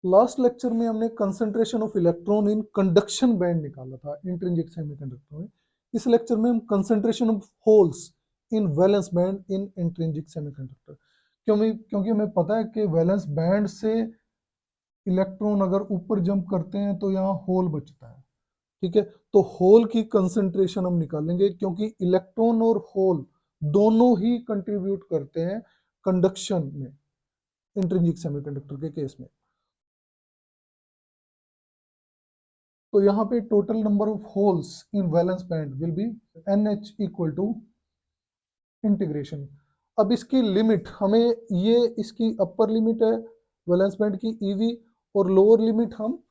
Last lecture में हमने concentration of electron in conduction band निकाला था इंट्रिंसिक सेमीकंडक्टर में। इस लेक्चर में हम concentration of holes in valence band in intrinsic semiconductor, क्योंकि हमें पता है कि वैलेंस बैंड से इलेक्ट्रॉन अगर ऊपर जंप करते हैं तो यहाँ होल बचता है। ठीक है, तो होल की कंसंट्रेशन हम निकालेंगे, क्योंकि इलेक्ट्रॉन और होल दोनों ही कंट्रीब्यूट करते हैं कंडक्शन में इंट्रिंसिक सेमीकंडक्टर के केस में। तो यहाँ पे total number of holes in valence band will be NH equal to integration. अब इसकी लिमिट हमें, ये इसकी अपर लिमिट है वैलेंस बैंड की EV, और लोअर लिमिट हम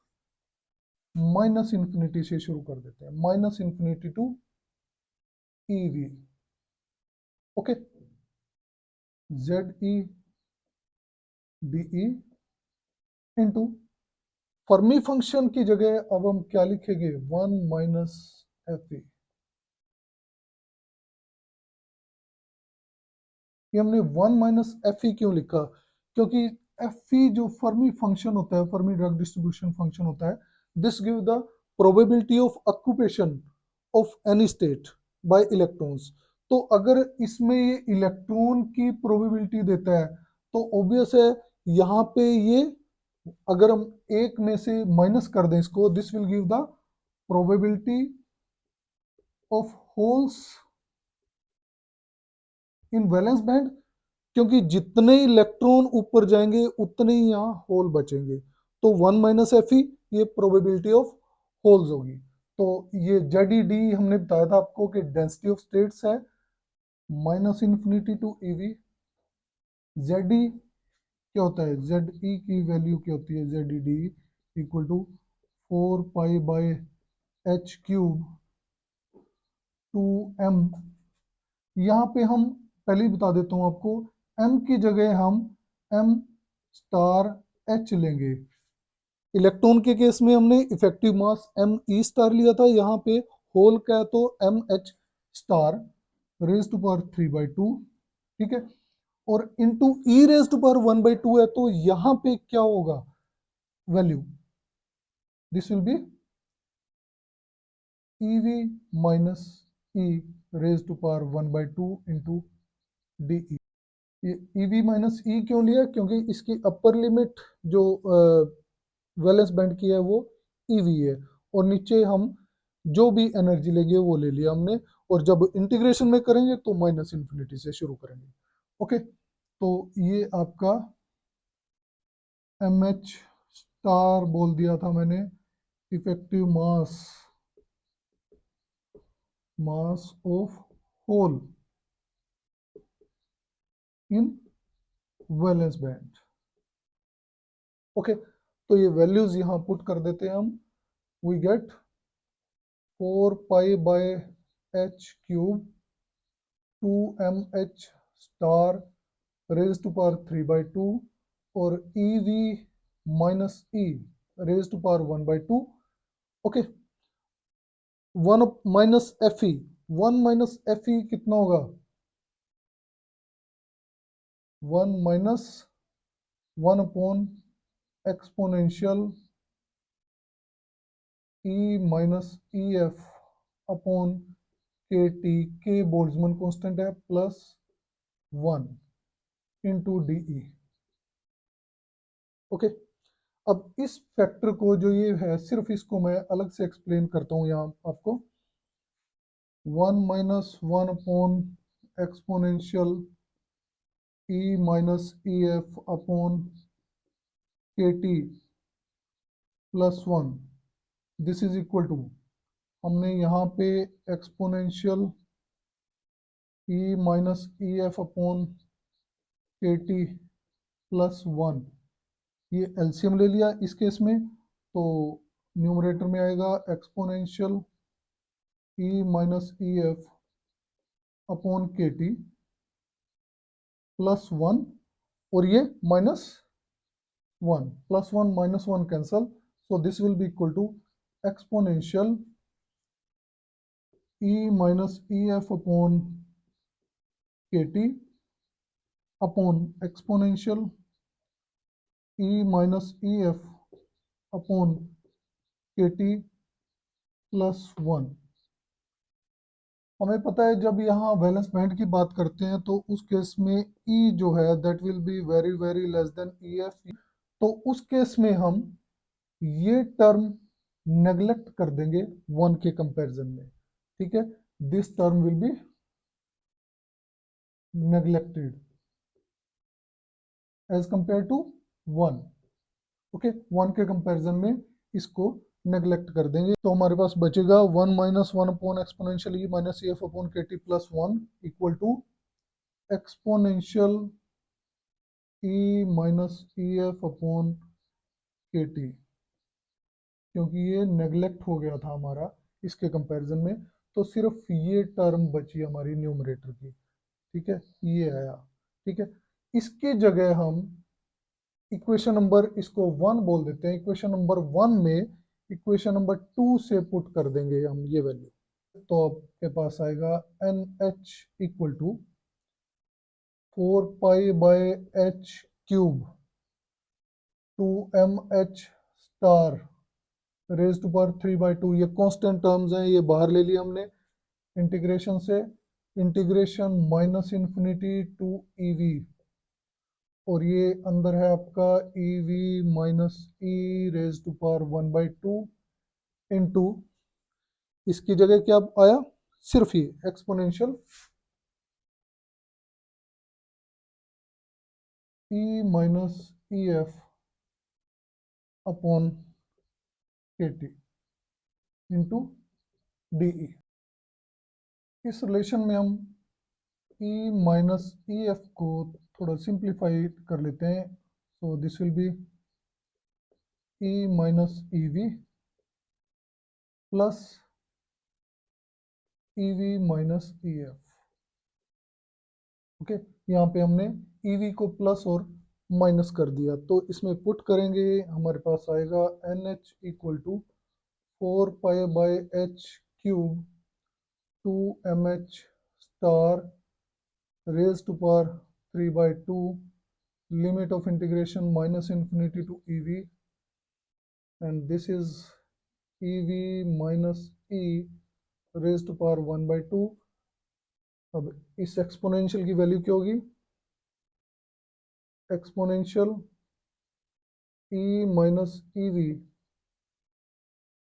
माइनस इन्फिनिटी से शुरू कर देते हैं, minus infinity to EV। Okay, ZE DE into Fermi function की जगह अब हम क्या लिखेंगे, 1 माइनस FE। ये हमने 1 माइनस FE क्यों लिखा, क्योंकि FE जो फर्मी फंक्शन होता है, फर्मी ड्रग डिस्ट्रीब्यूशन फंक्शन होता है, this give the probability of occupation of any state by electrons. तो अगर इसमें ये इलेक्ट्रॉन की प्रोबेबिलिटी देता है तो ऑब्वियस है यहाँ पे ये, अगर हम एक में से माइनस कर दें इसको, this will give the probability of holes in valence band, क्योंकि जितने इलेक्ट्रॉन ऊपर जाएंगे उतने ही यहाँ होल बचेंगे। तो 1 माइनस FE ये प्रोबेबिलिटी ऑफ होल्स होगी। तो ये ZED हमने बताया था आपको कि डेंसिटी ऑफ स्टेट्स है minus infinity to EV। ZE क्या होता है, ZE की वैल्यू क्या होती है, ZED equal to 4 pi by H cube 2m। यहाँ पे हम पहले ही बता देता हूँ आपको, m की जगह हम m स्टार h लेंगे। इलेक्ट्रॉन के केस में हमने इफेक्टिव मास me स्टार लिया था, यहाँ पे होल का है तो mh star raise to power 3/2। ठीक है, और into e raise to power 1/2 है, तो यहाँ पे क्या होगा value, this will be EV minus e raise to power 1/2 into DE। ये EV माइनस E क्यों लिया, क्योंकि इसकी अपर लिमिट जो वैलेंस बैंड की है वो EV है, और नीचे हम जो भी एनर्जी लेंगे वो ले लिया हमने, और जब इंटीग्रेशन में करेंगे तो माइनस इन्फिनिटी से शुरू करेंगे। ओके, तो ये आपका MH स्टार बोल दिया था मैंने, effective mass of hole in valence band. Okay, तो ये वैल्यूज यहाँ पुट कर देते हैं हम, we get 4 pi by H cube 2mH star raise to power 3/2 और EV minus E raise to power 1/2। Okay, 1 minus FE, 1 minus FE कितना होगा, 1 minus 1 upon exponential E minus EF upon KT, K Boltzmann constant है, plus 1 into DE। Okay, अब इस factor को जो ये है, सिर्फ इसको मैं अलग से एक्सप्लेन करता हूँ यहाँ आपको। 1 minus 1 upon exponential E minus EF upon KT plus 1, this is equal to, हमने यहाँ पे exponential E minus EF upon KT plus 1, ये एलसीएम ले लिया इस केस में, तो न्यूमरेटर में आएगा exponential E minus EF upon KT plus 1, और ये minus 1, plus 1 minus 1 cancel, so this will be equal to exponential E minus EF upon KT upon exponential E minus EF upon K T plus 1। हमें पता है जब यहाँ valence band की बात करते हैं तो उस केस में ई जो है that will be very very less than E F. तो उस केस में हम ये टर्म नेग्लेक्ट कर देंगे 1 के कंपैरिजन में। ठीक है, this term will be neglected as compare to 1। Okay, 1 के कंपैरिजन में इसको नेग्लेक्ट कर देंगे। तो हमारे पास बचेगा 1 minus 1 upon exponential E minus E F upon K T plus 1 equal to exponential E minus E F upon K T, क्योंकि ये नेग्लेक्ट हो गया था हमारा इसके कंपैरिजन में। तो सिर्फ ये टर्म बची हमारी न्यूमरेटर की। ठीक है, ये आया। ठीक है, इसकी जगह हम इक्वेशन नंबर इसको 1 बोल देते हैं। इक्वेशन नंबर 1 में इक्वेशन नंबर 2 से पुट कर देंगे हम ये वैल्यू। तो आपके पास आएगा N H equal to 4 pi by H cube 2mh star raise to power 3/2। ये कांस्टेंट टर्म्स हैं, ये बाहर ले लिया हमने इंटीग्रेशन से। Integration minus infinity to E V, और ये अंदर है आपका E V minus E raise to power 1/2 into इसकी जगह क्या आया, सिर्फ ये exponential E minus E F upon K T into D E. इस रिलेशन में हम ई माइनस ई एफ को थोड़ा सिंप्लीफाई कर लेते हैं। So this will be E minus E V plus E V minus E F. Okay, यहाँ पे हमने ई वी को प्लस और माइनस कर दिया, तो इसमें पुट करेंगे हमारे पास आएगा N H equal to 4 pi by H cube 2mh star raise to power 3/2 limit of integration minus infinity to EV, and this is EV minus E raised to power 1/2। अब इस एक्सपोनेंशियल की value क्या होगी, exponential E minus E V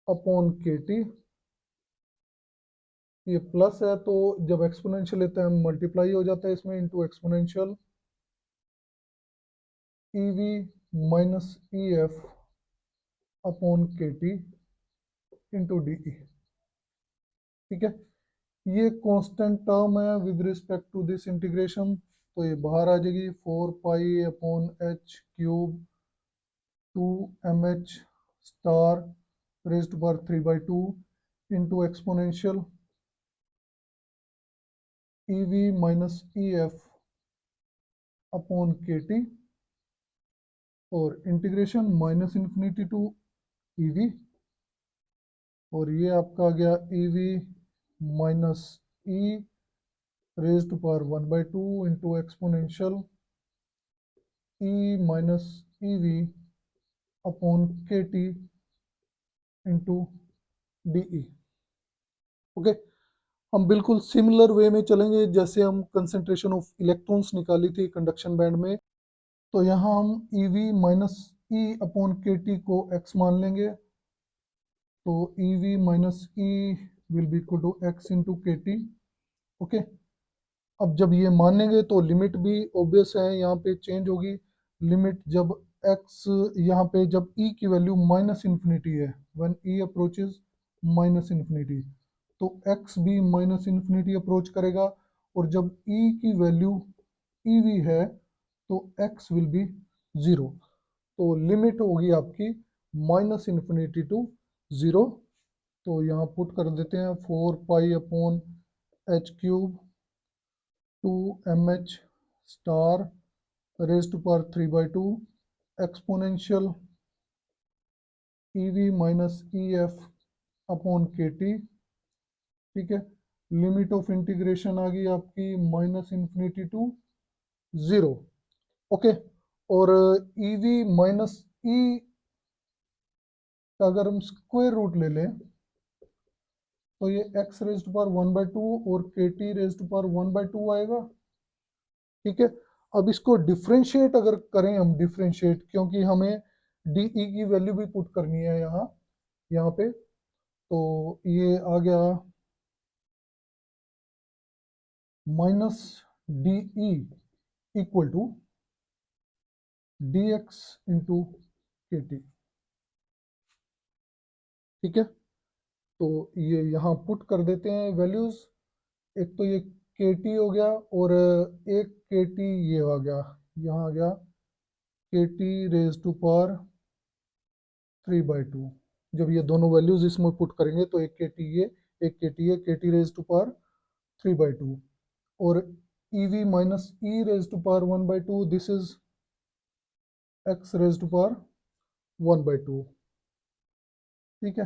upon K T. ये plus है तो जब exponential लेते हैं मल्टीप्लाई हो जाता है इसमें, into exponential E V minus E F upon K T into D E. ठीक है, ये कांस्टेंट टर्म है with respect to this integration, तो ये बाहर आ जाएगी 4 पाई upon H cube 2mh star raise to power 3/2 into exponential E V minus E F upon K T, और integration minus infinity to E V, और ये आपका आ गया E V minus E raise to power 1/2 into exponential E minus E V upon K T into D E. Okay, हम बिल्कुल similar way में चलेंगे जैसे हम कंसंट्रेशन ऑफ इलेक्ट्रॉन्स निकाली थी कंडक्शन बैंड में। तो यहाँ हम E V minus E upon K T को एक्स मान लेंगे, तो E V minus E will be equal to X into K T. Okay, अब जब ये मानेंगे तो लिमिट भी ऑब्वियस है यहाँ पे चेंज होगी। लिमिट जब x यहाँ पे जब e की वैल्यू माइनस इन्फिनिटी है, when e approaches minus infinity, तो x भी माइनस इन्फिनिटी अप्रोच करेगा, और जब e की वैल्यू ई वी है तो x विल बी 0। तो लिमिट होगी आपकी माइनस इन्फिनिटी टू 0। तो यहाँ पुट कर देते हैं 4 पाई upon H cube 2mh star raise to power 3/2 exponential E V minus E F upon K T. ठीक है, लिमिट ऑफ इंटीग्रेशन आ गई आपकी माइनस इन्फिनिटी टू 0। ओके, और ई वी माइनस ई का अगर हम स्क्वायर रूट ले लें तो ये x रेज़ टू पावर 1/2 और kt रेज़ टू पावर 1/2 आएगा। ठीक है, अब इसको डिफ्रेंशिएट अगर करें हम, डिफ्रेंशिएट, क्योंकि हमें डी ई की वैल्यू भी पुट करनी है यहाँ पे, तो ये आ गया minus D E equal to D X into K T. ठीक है, तो ये यहाँ पुट कर देते हैं वैल्यूज। एक तो ये के टी हो गया और एक के टी ये आ गया, यहाँ आ गया के टी रेज टू पावर 3/2। जब ये दोनों वैल्यूज इसमें पुट करेंगे तो एक के टी ये, एक के टी ये, के टी रेज टू पावर 3/2 और E V minus E raise to power 1/2, this is X raise to power 1/2। ठीक है,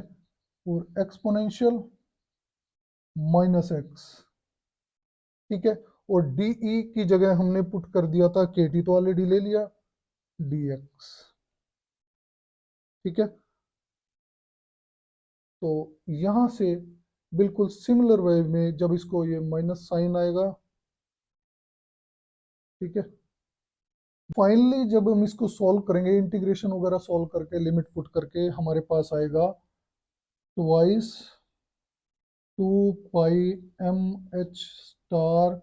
और एक्सपोनेंशियल माइनस एक्स। ठीक है, और डी ई की जगह हमने पुट कर दिया था के टी, तो ऑलरेडी ले लिया डी एक्स। ठीक है, तो यहां से बिल्कुल सिमिलर वे में जब इसको ये माइनस साइन आएगा, ठीक है, फाइनली जब हम इसको सॉल्व करेंगे, इंटीग्रेशन वगैरह सॉल्व करके लिमिट पुट करके, हमारे पास आएगा twice 2 pi M H star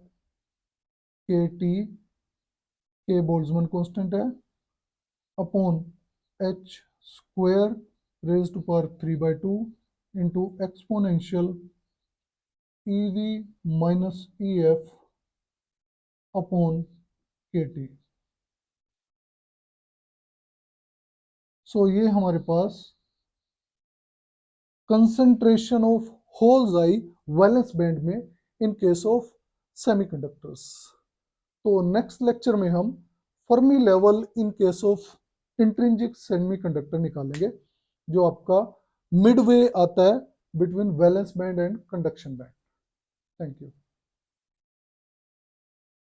K T, K Boltzmann constant है, upon H square raise to power 3/2 into exponential E V minus E F upon K T. So ये हमारे पास concentration of holes I valence band में in case of semiconductors. तो next lecture में हम Fermi level in case of intrinsic semiconductor निकालेंगे, जो आपका मिडवे आता है between valence band and conduction band. Thank you.